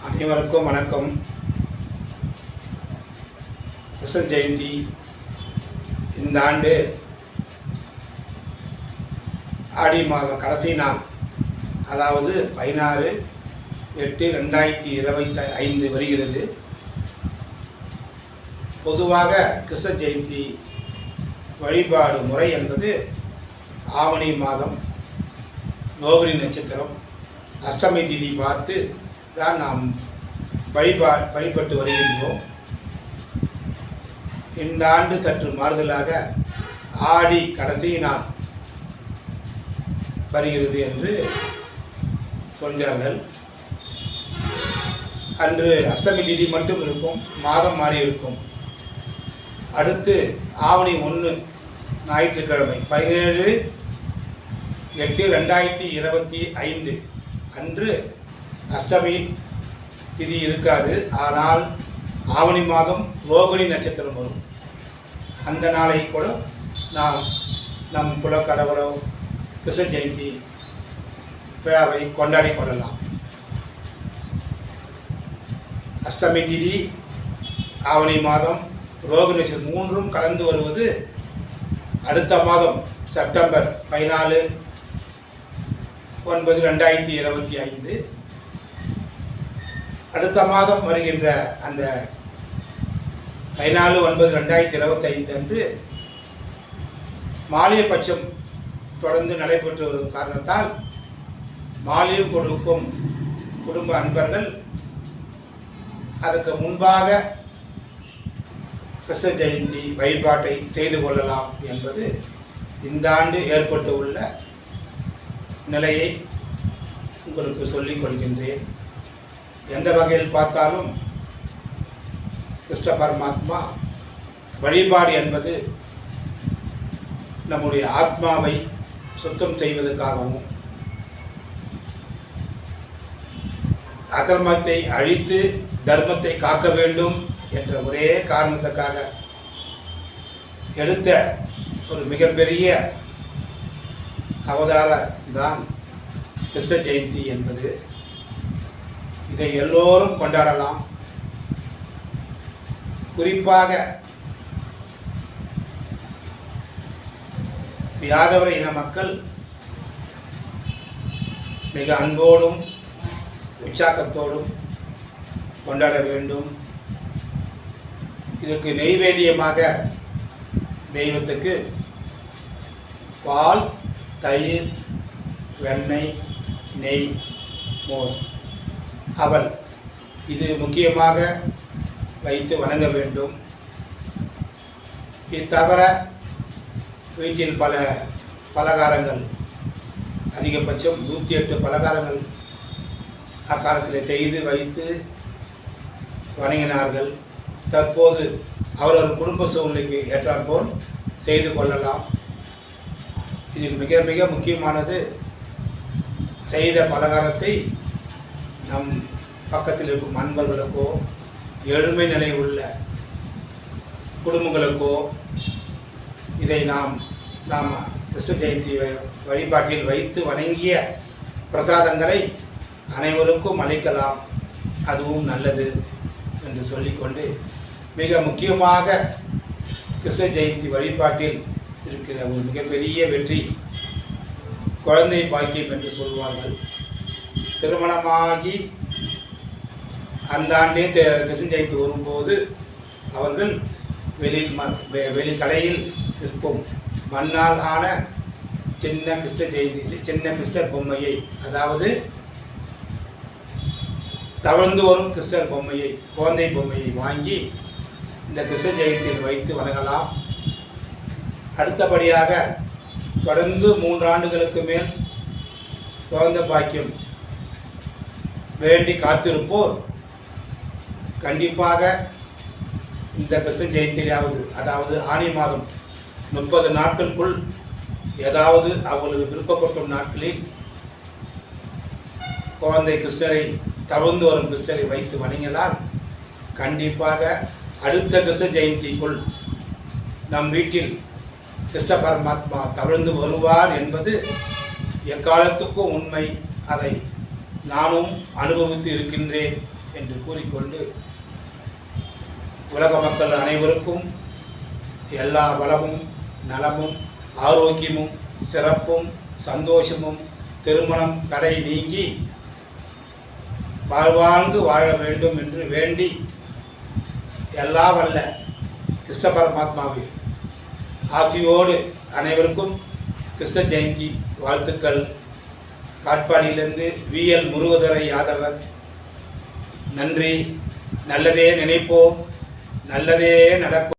அனைவருக்கும் வணக்கம். கிருஷ்ண ஜெயந்தி இந்த ஆண்டு ஆடி மாதம் கடைசி நாள், அதாவது 16/8/2025 வருகிறது. பொதுவாக கிருஷ்ண ஜெயந்தி வழிபாடு முறை என்பது ஆவணி மாதம் ரோகிணி நட்சத்திரம் அஷ்டமி திதி பார்த்து தான் நாம் வழிபட்டு வருகின்றோம். இந்த ஆண்டு சற்று மாறுதலாக ஆடி கடைசி நாள் வருகிறது என்று சொல்கிறார்கள். அன்று அஷ்டமி திதி மட்டும் இருக்கும், மாதம் மாறி இருக்கும். அடுத்து ஆவணி 1 ஞாயிற்றுக்கிழமை 17/8/2025 அன்று அஷ்டமி திதி இருக்காது. ஆனால் ஆவணி மாதம் ரோகிணி நட்சத்திரம் வரும். அந்த நாளை கூட நாம் நம் குலக்கடவுளோ கிருஷ்ண ஜெயந்தி விழாவை கொண்டாடி கொள்ளலாம். அஷ்டமி திதி, ஆவணி மாதம், ரோகிணி நட்சத்திரம் மூன்றும் கலந்து வருவது அடுத்த மாதம் செப்டம்பர் 14/9/2025. அடுத்த மாதம் வருகின்ற அந்த 14/9/2025 அன்று மாலியபட்சம் தொடர்ந்து நடைபெற்று வரும் காரணத்தால் மாலியம் கொடுக்கும் குடும்ப அன்பர்கள் அதற்கு முன்பாக கிருஷ்ண ஜெயந்தி வழிபாட்டை செய்து கொள்ளலாம் என்பது இந்த ஆண்டு ஏற்பட்டு உள்ள நிலையை உங்களுக்கு சொல்லிக் கொள்கின்றேன். எந்த வகையில் பார்த்தாலும் கிருஷ்ண பரமாத்மா வழிபாடு என்பது நம்முடைய ஆத்மாவை சுத்தம் செய்வதற்காகவும் அதர்மத்தை அழித்து தர்மத்தை காக்க வேண்டும் என்ற ஒரே காரணத்துக்காக எடுத்த ஒரு மிகப்பெரிய அவதாரம் தான் கிருஷ்ண ஜெயந்தி என்பது. இதை எல்லோரும் கொண்டாடலாம். குறிப்பாக யாதவ இன மக்கள் மிக அன்போடும் உற்சாகத்தோடும் கொண்டாட வேண்டும். இதற்கு நெய்வேத்தியமாக தெய்வத்துக்கு பால், தயிர், வெண்ணெய், நெய், மோர், அவல் இது முக்கியமாக வைத்து வணங்க வேண்டும். இது தவிர வீட்டில் பல பலகாரங்கள், அதிகபட்சம் 108 பலகாரங்கள் அக்காலத்தில் செய்து வைத்து வணங்கினார்கள். தற்போது அவரவர் குடும்ப சூழ்நிலைக்கு ஏற்றாற்போல் செய்து கொள்ளலாம். இதில் மிக மிக முக்கியமானது, செய்த பலகாரத்தை நம் பக்கத்தில் இருக்கும் நண்பர்களுக்கோ ஏழ்மை நிலை உள்ள குடும்பங்களுக்கோ இதை நாம் கிருஷ்ண ஜெயந்தி வழிபாட்டில் வைத்து வணங்கிய பிரசாதங்களை அனைவருக்கும் அளிக்கலாம். அதுவும் நல்லது என்று சொல்லிக்கொண்டு, மிக முக்கியமாக கிருஷ்ண ஜெயந்தி வழிபாட்டில் இருக்கிற ஒரு மிகப்பெரிய வெற்றி குழந்தை பாக்கியம் என்று சொல்வார்கள். திருமணமாகி அந்த ஆண்டே கிருஷ்ண ஜெயந்தி வரும்போது அவர்கள் வெளிக்கடையில் இருக்கும் மண்ணால் ஆன சின்ன கிருஷ்ணர் பொம்மையை, அதாவது தவழ்ந்து வரும் கிருஷ்ணர் பொம்மையை, குழந்தை பொம்மையை வாங்கி இந்த கிருஷ்ண ஜெயந்தியில் வைத்து வணங்கலாம். அடுத்தபடியாக தொடர்ந்து 3 ஆண்டுகளுக்கு மேல் குழந்தை பாக்கியம் வேண்டி காத்திருப்போர் கண்டிப்பாக இந்த கிருஷ்ண ஜெயந்தியிலாவது, அதாவது ஆனி மாதம் 30 நாட்களுக்குள் ஏதாவது அவர்களுக்கு விருப்பப்படும் நாட்களில் குழந்தை கிருஷ்ணரை, தவழ்ந்து வரும் கிருஷ்ணரை வைத்து வணங்கினால் கண்டிப்பாக அடுத்த கிருஷ்ண ஜெயந்திக்குள் நம் வீட்டில் கிருஷ்ண பரமாத்மா தவழ்ந்து வருவார் என்பது எக்காலத்துக்கும் உண்மை. அதை நானும் அனுபவித்து இருக்கின்றேன். என்று கூறிக்கொண்டு உலக மக்கள் அனைவருக்கும் எல்லா வளமும் நலமும் ஆரோக்கியமும் சிறப்பும் சந்தோஷமும் திருமணம் தடை நீங்கி வாழ்வாங்கு வாழ வேண்டும் என்று வேண்டி எல்லா வல்ல கிருஷ்ண பரமாத்மாவை ஆசியோடு அனைவருக்கும் கிருஷ்ண ஜெயந்தி வாழ்த்துக்கள். காட்பாடியிலிருந்து விஎல் முருகதரை யாதவர். நன்றி. நல்லதே நினைப்போம், நல்லதே நடக்கும்.